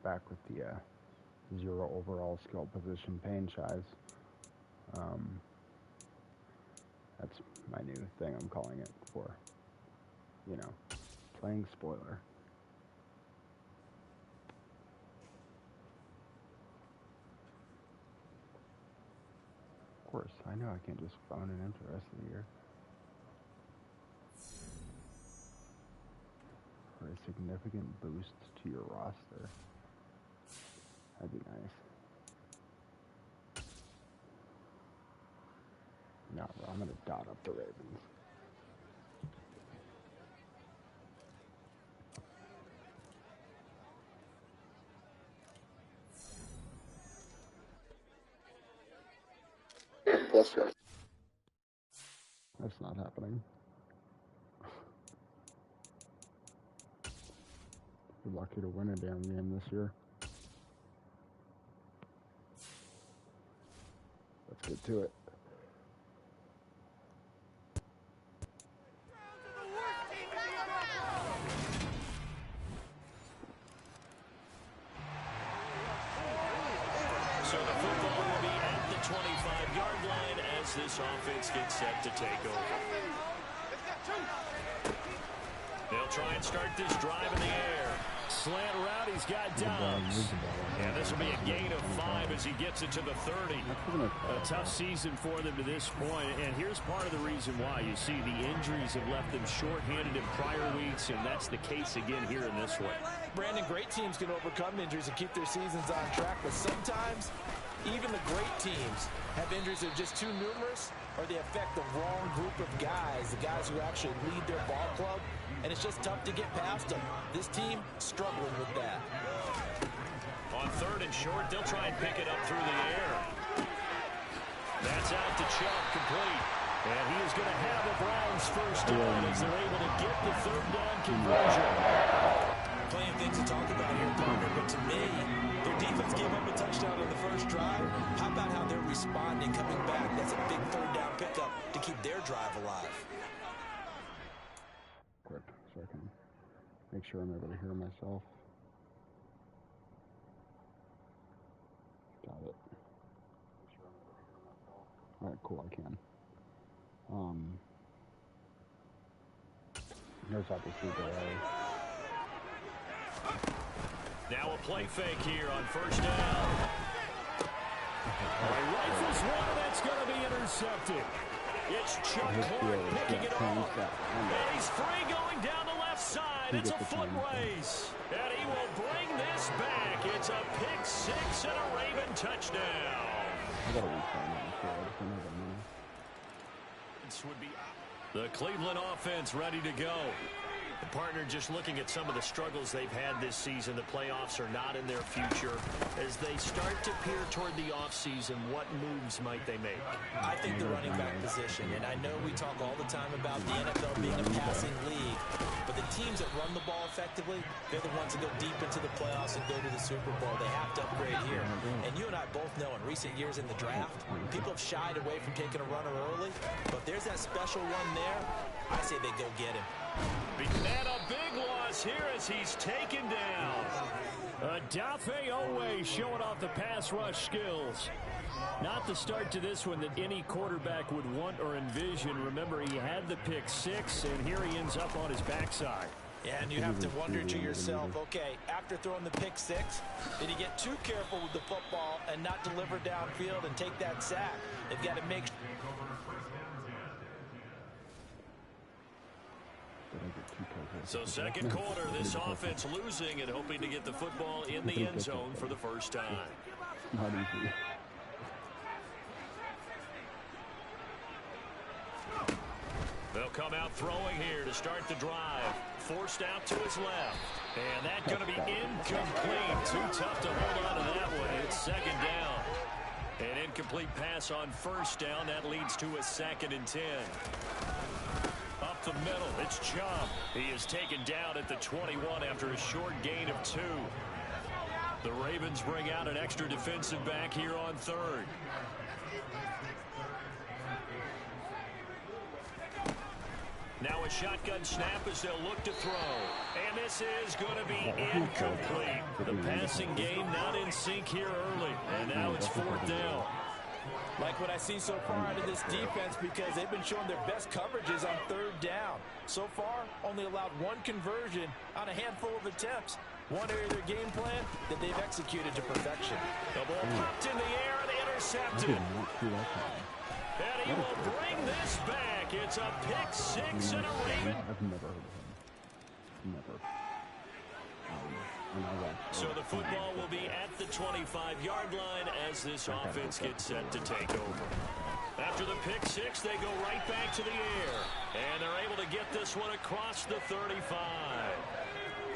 back with the 0 overall skill position painchise. That's my new thing I'm calling it for, you know, playing spoiler. Of course, I know I can't just phone it in for the rest of the year. For a significant boost to your roster. That'd be nice. No, bro, I'm gonna dot up the Ravens. That's not happening. You're lucky to win a damn game this year. Let's get to it. So the football will be at the 25-yard line as this offense gets set to take over. They'll try and start this drive in the air. Slant route, he's got Dobbs. And this will be a gain of 5 as he gets it to the 30. A tough season for them to this point. And here's part of the reason why. You see the injuries have left them shorthanded in prior weeks, and that's the case again here in this one. Brandon, great teams can overcome injuries and keep their seasons on track, but sometimes even the great teams have injuries that are just too numerous, or they affect the wrong group of guys, the guys who actually lead their ball club, and it's just tough to get past them. This team struggling with that. On 3rd and short, they'll try and pick it up through the air. That's out to Chubb, complete. And he is going to have the Browns first down as they're able to get the 3rd down conversion. Plenty of things to talk about here, partner, but to me, their defense gave up a touchdown on the first drive. How about how they're responding, coming back? That's a big 3rd down pickup to keep their drive alive. Quick, so I can make sure I'm able to hear myself. Got it. All right, cool, I can. Here's how to see the Now a play fake here on 1st down. Rifles one, that's going to be intercepted. It's Chuck Clark picking it off. And he's free going down the left side. It's a foot race. And he will bring this back. It's a pick 6 and a Raven touchdown. This would be the Cleveland offense ready to go. The partner just looking at some of the struggles they've had this season. The playoffs are not in their future. As they start to peer toward the offseason, what moves might they make? I think the running back position, and I know we talk all the time about the NFL being a passing league, but the teams that run the ball effectively, they're the ones that go deep into the playoffs and go to the Super Bowl. They have to upgrade here. And you and I both know in recent years in the draft, people have shied away from taking a runner early, but there's that special one there. I say they go get him. And a big loss here as he's taken down. Dafe Owe showing off the pass rush skills. Not the start to this one that any quarterback would want or envision. Remember, he had the pick 6, and here he ends up on his backside. Yeah, and you have to wonder to yourself, okay, after throwing the pick 6, did he get too careful with the football and not deliver downfield and take that sack? They've got to make sure. So second quarter, this offense losing and hoping to get the football in the end zone for the first time. Not easy. They'll come out throwing here to start the drive. Forced out to his left. And that's going to be incomplete. Too tough to hold on to that one. It's 2nd down. An incomplete pass on 1st down. That leads to a 2nd and 10. Up the middle, it's Chubb. He is taken down at the 21 after a short gain of 2. The Ravens bring out an extra defensive back here on 3rd. Now a shotgun snap as they'll look to throw. And this is going to be incomplete. The passing game not in sync here early. And now it's 4th down. Like what I see so far out of this defense, because they've been showing their best coverages on 3rd down. So far, only allowed 1 conversion on a handful of attempts. One area of their game plan that they've executed to perfection. The ball popped in the air and intercepted. And he will bring this back. It's a pick 6 and a Raven. I've never heard of him. Never. So the football will be at the 25-yard line as this offense gets set to take over. After the pick 6, they go right back to the air. And they're able to get this one across the 35.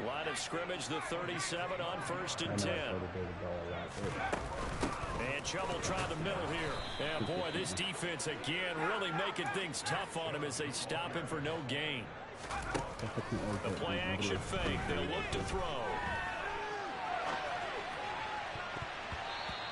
Line of scrimmage, the 37 on 1st and 10. And Chubb'll try the middle here. And boy, this defense again really making things tough on him as they stop him for no gain. The play action fake. They'll look to throw.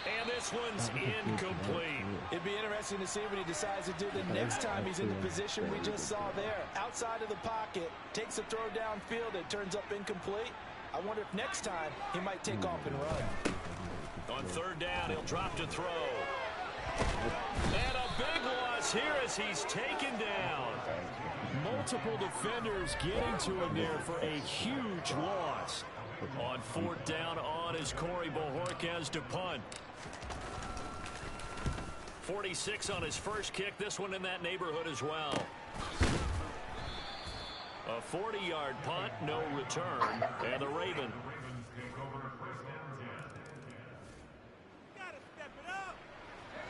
And this one's incomplete. It'd be interesting to see what he decides to do the next time he's in the position we just saw there. Outside of the pocket, takes a throw downfield, it turns up incomplete. I wonder if next time he might take off and run. On 3rd down, he'll drop to throw. And a big loss here as he's taken down. Multiple defenders getting to him there for a huge loss. On 4th down on is Corey Bojorquez to punt. 46 on his first kick. This one in that neighborhood as well. A 40-yard punt, no return. And the Raven.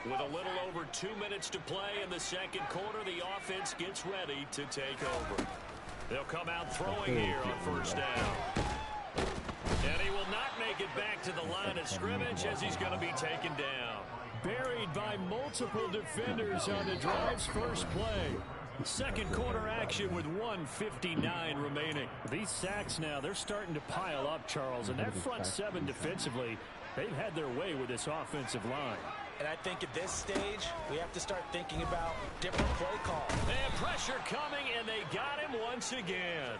With a little over 2 minutes to play in the second quarter, the offense gets ready to take over. They'll come out throwing here on 1st down. And he will not make it back to the line of scrimmage as he's going to be taken down. Buried by multiple defenders on the drive's first play. Second quarter action with 1:59 remaining. These sacks now, they're starting to pile up, Charles. And that front 7 defensively, they've had their way with this offensive line. And I think at this stage, we have to start thinking about different play calls. And pressure coming, and they got him once again.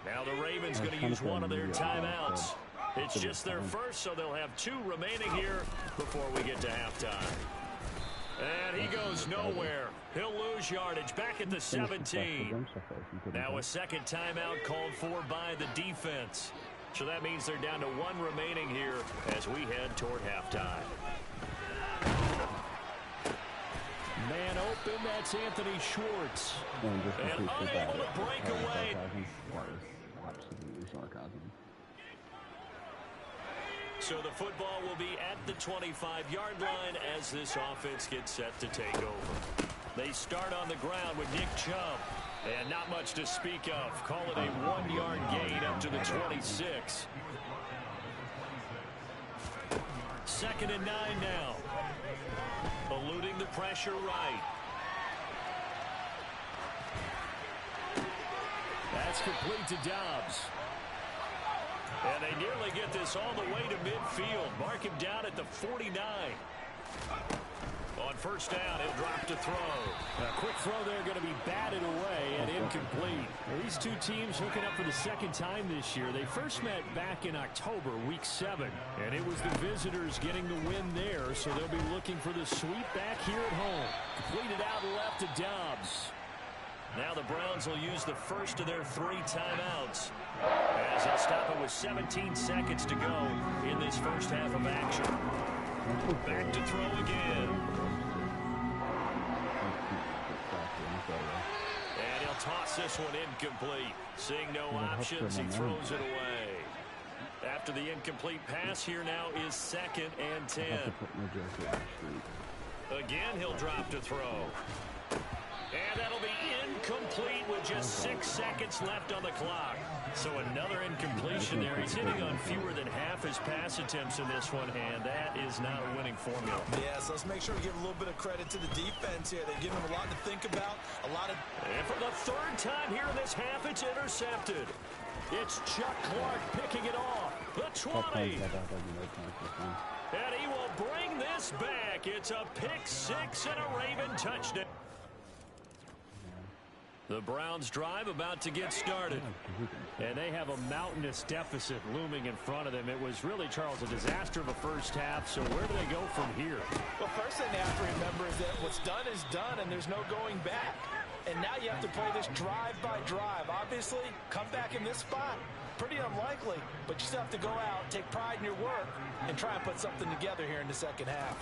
Now the Ravens going to use one of their timeouts. It's just their first, so they'll have 2 remaining here before we get to halftime. And he goes nowhere. He'll lose yardage back at the 17. Now a second timeout called for by the defense. So that means they're down to 1 remaining here as we head toward halftime. Man open, that's Anthony Schwartz. And unable to break away. So the football will be at the 25-yard line as this offense gets set to take over. They start on the ground with Nick Chubb. And not much to speak of. Call it a 1-yard gain up to the 26. 2nd and 9 now. Eluding the pressure right. That's complete to Dobbs. And they nearly get this all the way to midfield. Mark him down at the 49. On 1st down, he'll drop to throw. A quick throw there going to be batted away and incomplete. These 2 teams hooking up for the 2nd time this year. They first met back in October, week 7. And it was the visitors getting the win there, so they'll be looking for the sweep back here at home. Completed out left to Dobbs. Now the Browns will use the first of their 3 timeouts as they'll stop it with 17 seconds to go in this first half of action. Back to throw again. And he'll toss this one incomplete. Seeing no options, he throws it away. After the incomplete pass, here now is 2nd and 10. Again, he'll drop to throw. And that'll be incomplete with just 6 seconds left on the clock. So another incompletion there. He's hitting on fewer than half his pass attempts in this one, and that is not a winning formula. Yeah, so let's make sure we give a little bit of credit to the defense here. They've given him a lot to think about, And for the 3rd time here in this half, it's intercepted. It's Chuck Clark picking it off. The 20. And he will bring this back. It's a pick 6 and a Raven touchdown. The Browns drive about to get started. And they have a mountainous deficit looming in front of them. It was really, Charles, a disaster of a first half. So where do they go from here? Well, first thing they have to remember is that what's done is done, and there's no going back. And now you have to play this drive by drive. Obviously, come back in this spot, pretty unlikely. But you still have to go out, take pride in your work, and try and put something together here in the second half.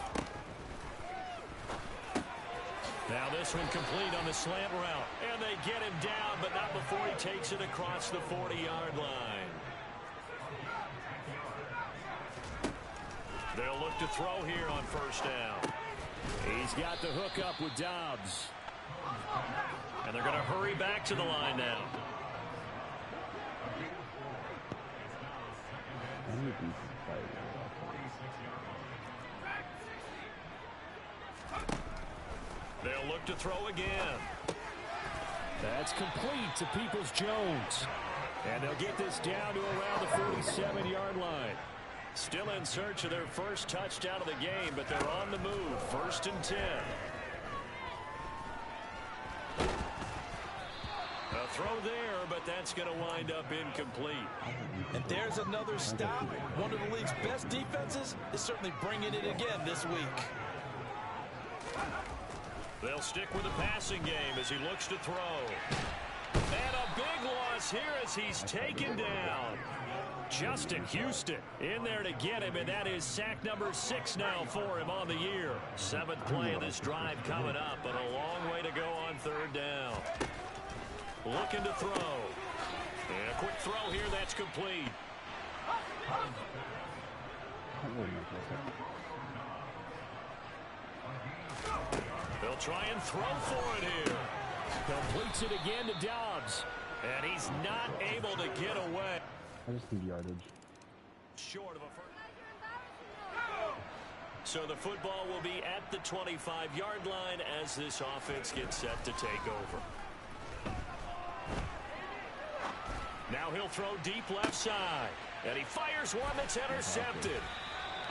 Now this one complete on the slant route. And they get him down, but not before he takes it across the 40-yard line. They'll look to throw here on first down. He's got the hook up with Dobbs. And they're going to hurry back to the line now. They'll look to throw again. That's complete to Peoples-Jones. And they'll get this down to around the 47-yard line. Still in search of their first touchdown of the game, but they're on the move. 1st and 10. A throw there, but that's going to wind up incomplete. And there's another stop. One of the league's best defenses is certainly bringing it again this week. They'll stick with the passing game as he looks to throw. And a big loss here as he's taken down. Justin Houston in there to get him, and that is sack number 6 now for him on the year. 7th play of this drive coming up, but a long way to go on 3rd down. Looking to throw. And a quick throw here, that's complete. They'll try and throw for it here. Completes it again to Dobbs. And he's not able to get away. I just need yardage. Short of a first. So the football will be at the 25-yard line as this offense gets set to take over. Now he'll throw deep left side. And he fires one that's intercepted.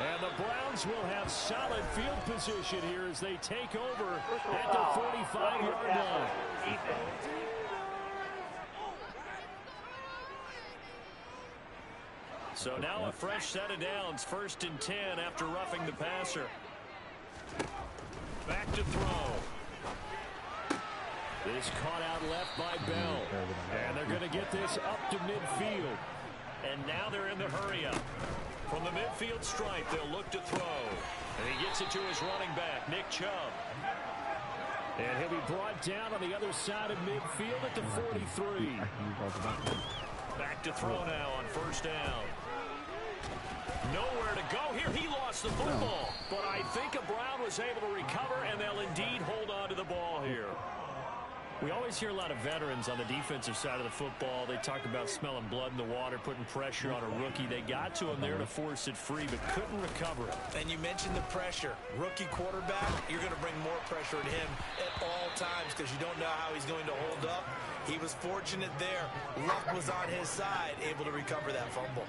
And the Browns will have solid field position here as they take over at the 45-yard line. So now a fresh set of downs. 1st and 10 after roughing the passer. Back to throw. This caught out left by Bell. And they're going to get this up to midfield. And now they're in the hurry-up. From the midfield stripe, they'll look to throw. And he gets it to his running back, Nick Chubb. And he'll be brought down on the other side of midfield at the 43. Back to throw now on 1st down. Nowhere to go here. He lost the football. But I think a Brown was able to recover, and they'll indeed hold on to the ball here. We always hear a lot of veterans on the defensive side of the football. They talk about smelling blood in the water, putting pressure on a rookie. They got to him there to force it free, but couldn't recover it. And you mentioned the pressure. Rookie quarterback, you're going to bring more pressure at him at all times because you don't know how he's going to hold up. He was fortunate there. Luck was on his side, able to recover that fumble.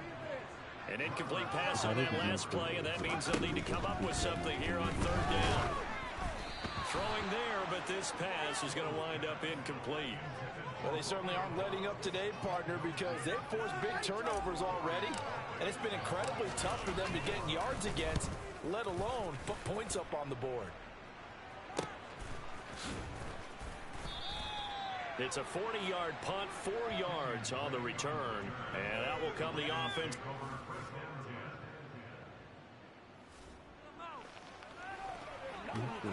An incomplete pass on that last play, and that means they'll need to come up with something here on 3rd down. Throwing there, but this pass is going to wind up incomplete. Well, they certainly aren't letting up today, partner, because they've forced big turnovers already, and it's been incredibly tough for them to get yards against, let alone put points up on the board. It's a 40-yard punt, 4 yards on the return, and out will come the offense.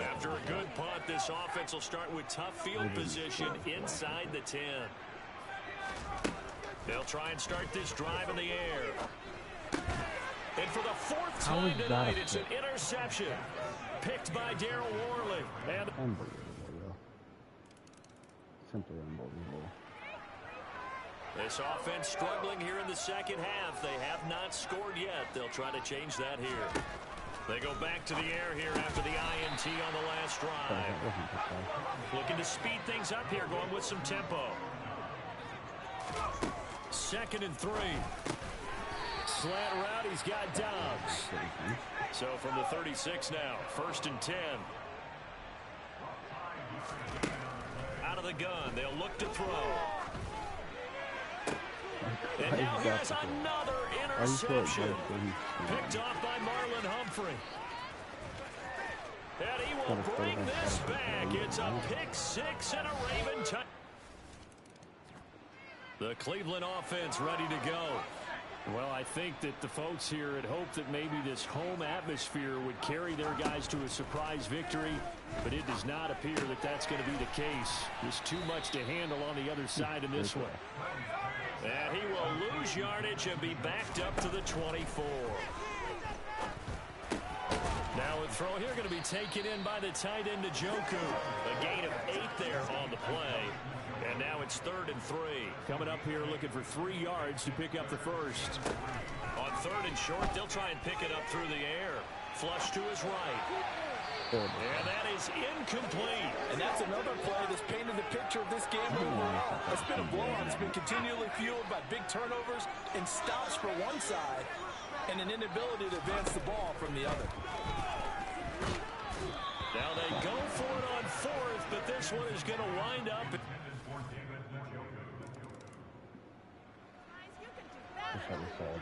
After a good punt, this offense will start with tough field position inside the 10. They'll try and start this drive in the air. And for the 4th time tonight, it's an interception. Picked by Darryl Worley. And Unbelievable. Simply unbelievable. this offense struggling here in the second half. They have not scored yet. They'll try to change that here. They go back to the air here after the INT on the last drive. Looking to speed things up here, going with some tempo. 2nd and 3. Slant route, he's got Dobbs. So from the 36 now, 1st and 10. Out of the the gun. They'll look to throw. And now here's another interception. Picked off by Marlon Humphrey. And he will bring this back. It's a pick six and a Raven touchdown. The Cleveland offense ready to go. Well, I think that the folks here had hoped that maybe this home atmosphere would carry their guys to a surprise victory, but it does not appear that that's going to be the case. There's too much to handle on the other side in this one. And he will lose yardage and be backed up to the 24. Now a throw here going to be taken in by the tight end Njoku. A gain of 8 there on the play. And now it's 3rd and 3. Coming up here looking for 3 yards to pick up the first. On 3rd and short, they'll try and pick it up through the air. Flush to his right. And that is incomplete. And that's another play that's painted the picture of this game overall. It's been a blowout. It's been continually fueled by big turnovers and stops for one side and an inability to advance the ball from the other. Now they go for it on 4th, but this one is going to wind up.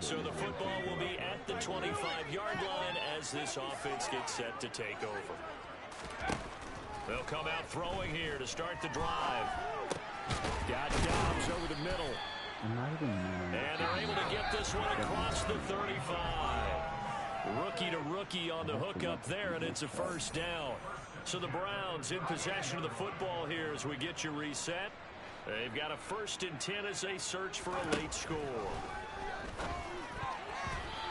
So the football will be at the 25-yard line as this offense gets set to take over. They'll come out throwing here to start the drive. Got Dobbs over the middle. And they're able to get this one across the 35. Rookie to rookie on the hookup there, and it's a first down. So the Browns in possession of the football here as we get you reset. They've got a 1st and 10 as they search for a late score.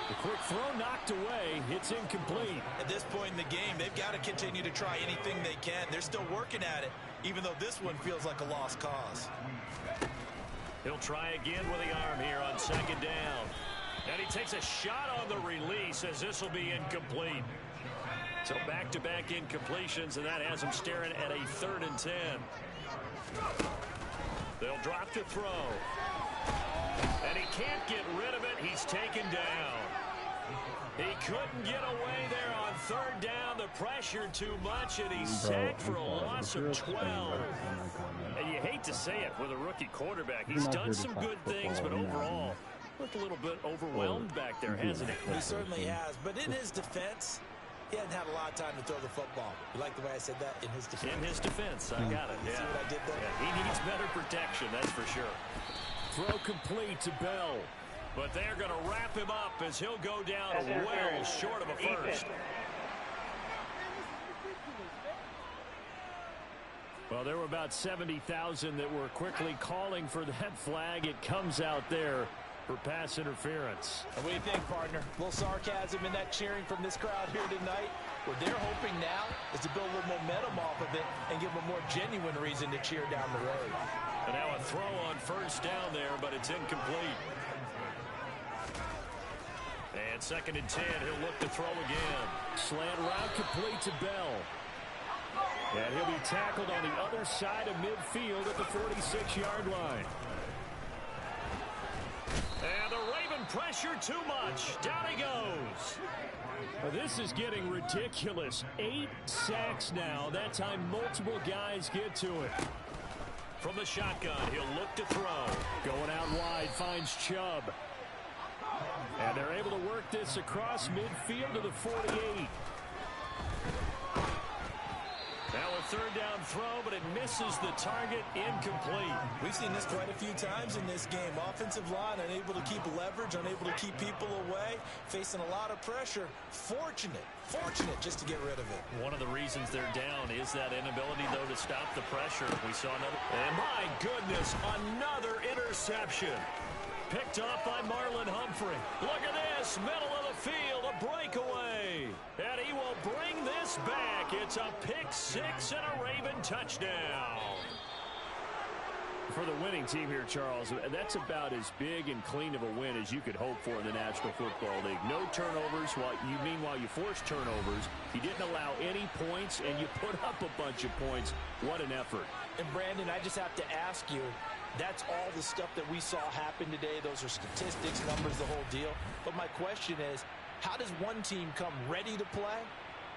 The quick throw knocked away. It's incomplete. At this point in the game, they've got to continue to try anything they can. They're still working at it, even though this one feels like a lost cause. He'll try again with the arm here on 2nd down. And he takes a shot on the release as this will be incomplete. So back-to-back incompletions, and that has him staring at a 3rd and 10. They'll drop to throw. And he can't get rid of it. He's taken down. He couldn't get away there on 3rd down. The pressure too much, and he's sacked for a loss of 12. And you hate to say it with a rookie quarterback. He's done some good things, but overall, looked a little bit overwhelmed back there, hasn't he? He certainly has, but in his defense, he hasn't had a lot of time to throw the football. You like the way I said that? In his defense. In his defense, I got it. See what I did there? Yeah, he needs better protection, that's for sure. Throw complete to Bell. But they're going to wrap him up as he'll go down well short of a first. Well, there were about 70,000 that were quickly calling for that flag. It comes out there for pass interference. And what do you think, partner? A little sarcasm in that cheering from this crowd here tonight. What they're hoping now is to build a little momentum off of it and give them a more genuine reason to cheer down the road. And now a throw on 1st down there, but it's incomplete. And 2nd and 10, he'll look to throw again. Slant route complete to Bell. And he'll be tackled on the other side of midfield at the 46-yard line. And the Raven pressure too much. Down he goes. Well, this is getting ridiculous. 8 sacks now. That time multiple guys get to it. From the shotgun, he'll look to throw. Going out wide, finds Chubb. And they're able to work this across midfield to the 48. Now a 3rd down throw, but it misses the target, incomplete. We've seen this quite a few times in this game. Offensive line unable to keep leverage, unable to keep people away, facing a lot of pressure. Fortunate just to get rid of it. One of the reasons they're down is that inability, though, to stop the pressure. We saw another. And my goodness, another interception. Picked off by Marlon Humphrey. Look at this, middle of the field, a breakaway. And he will bring this back. It's a pick six and a Raven touchdown. For the winning team here, Charles, that's about as big and clean of a win as you could hope for in the National Football League. No turnovers. Meanwhile, you forced turnovers. You didn't allow any points, and you put up a bunch of points. What an effort. And, Brandon, I just have to ask you, that's all the stuff that we saw happen today. Those are statistics, numbers, the whole deal. But my question is, how does one team come ready to play,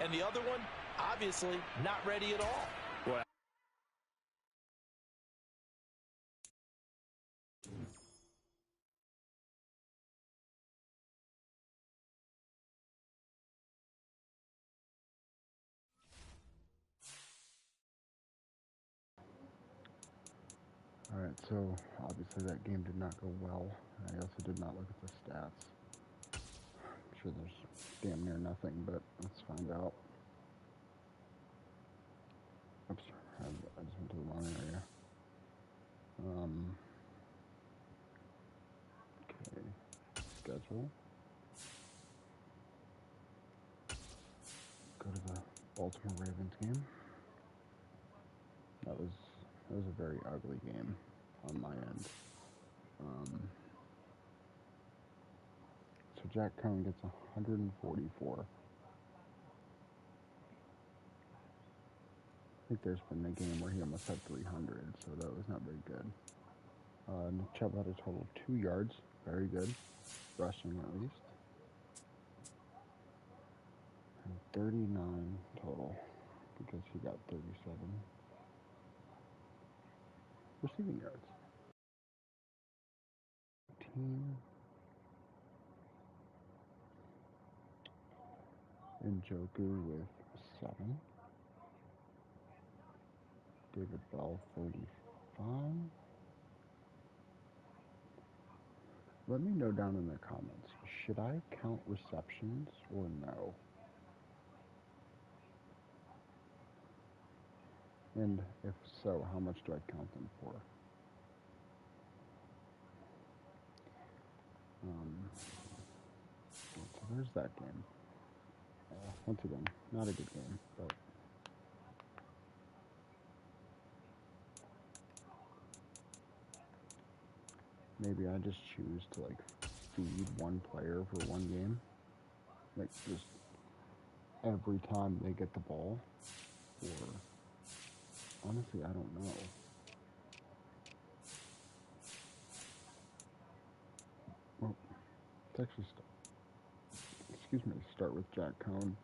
and the other one, obviously, not ready at all? Alright, so obviously that game did not go well. I also did not look at the stats. I'm sure there's damn near nothing, but let's find out. Oops, I just went to the wrong area. Okay, schedule. Go to the Baltimore Ravens game. That was a very ugly game on my end. So Jack Cohn gets 144. I think there's been a game where he almost had 300, so that was not very good. Nick Chubb had a total of 2 yards, very good, rushing at least. And 39 total, because he got 37 receiving yards. Team Njoku with 7. David Bell 35. Let me know down in the comments, should I count receptions or no? And if so, how much do I count them for? So there's that game. Once again, not a good game, but maybe I just choose to like feed one player for one game. Like just every time they get the ball. Or honestly, I don't know. Well, it's actually start with Jack Cohn.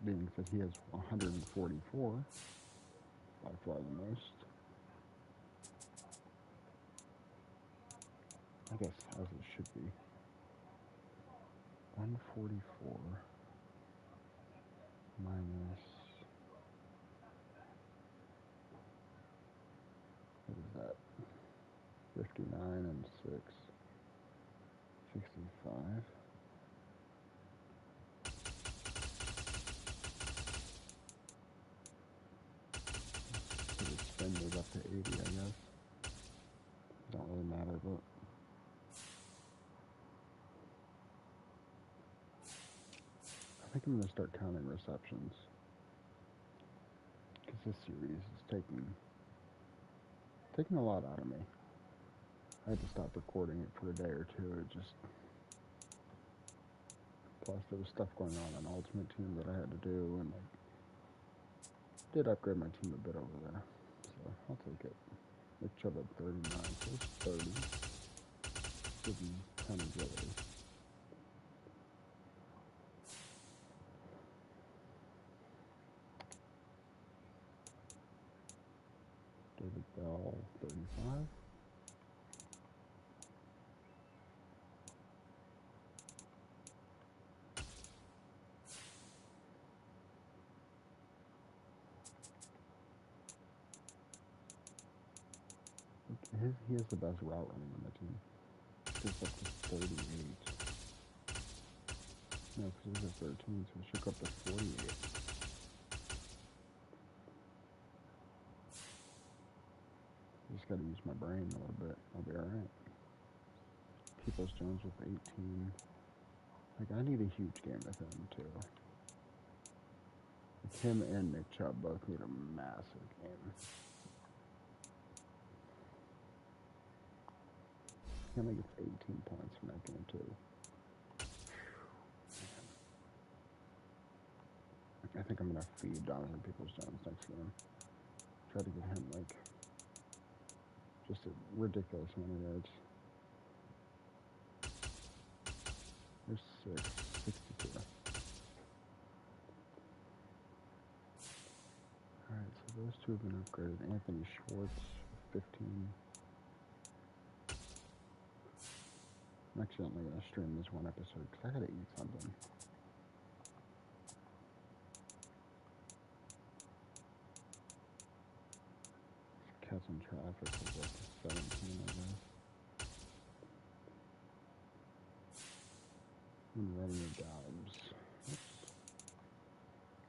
Being that he has 144, by far the most. I guess as it should be. 144 minus, what is that? 59 and 6, 65. So the spin was up to 80, I guess. Don't really matter, but I think I'm going to start counting receptions. Because this series is taking a lot out of me. I had to stop recording it for a day or two. Plus there was stuff going on Ultimate Team that I had to do, and I did upgrade my team a bit over there. So I'll take it. Nick Chubb at 39, so it's 30. Shouldn't kind of agility. David Bell, 35. He has the best route running on the team. It's up to 38. No, because it was at 13, so it should go up to 48. Just got to use my brain a little bit. I'll be alright. Peoples-Jones with 18. Like, I need a huge game with him, too. Like, him and Nick Chubb both need a massive game. He only gets 18 points from that game, too. I think I'm going to feed Donovan Peoples-Jones next game. Try to get him, like, just a ridiculous amount of yards. There's 62. Alright, so those two have been upgraded. Anthony Schwartz, 15. I'm actually only going to stream this one episode because I had to eat something. Catching trash. after it goes up to 17, I guess. And running of downs.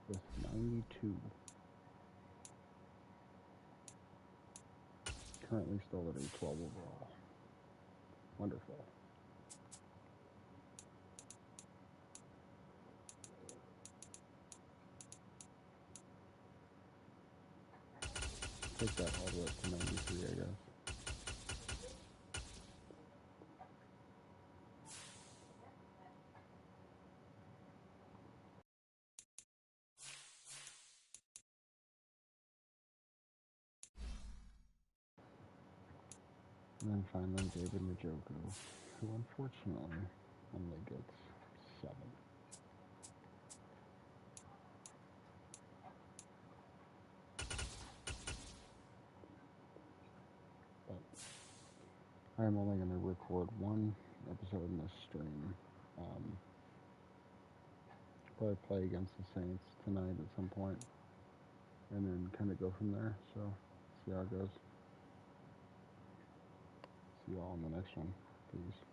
With 92. Currently still at a 12 overall. Wonderful. Take that all the way up to 93, I guess. And then finally, David Njoku, who unfortunately only gets 7. But I am only going to record one episode in this stream. Probably play against the Saints tonight at some point, and then kind of go from there. So, see how it goes. See you all in the next one. Peace.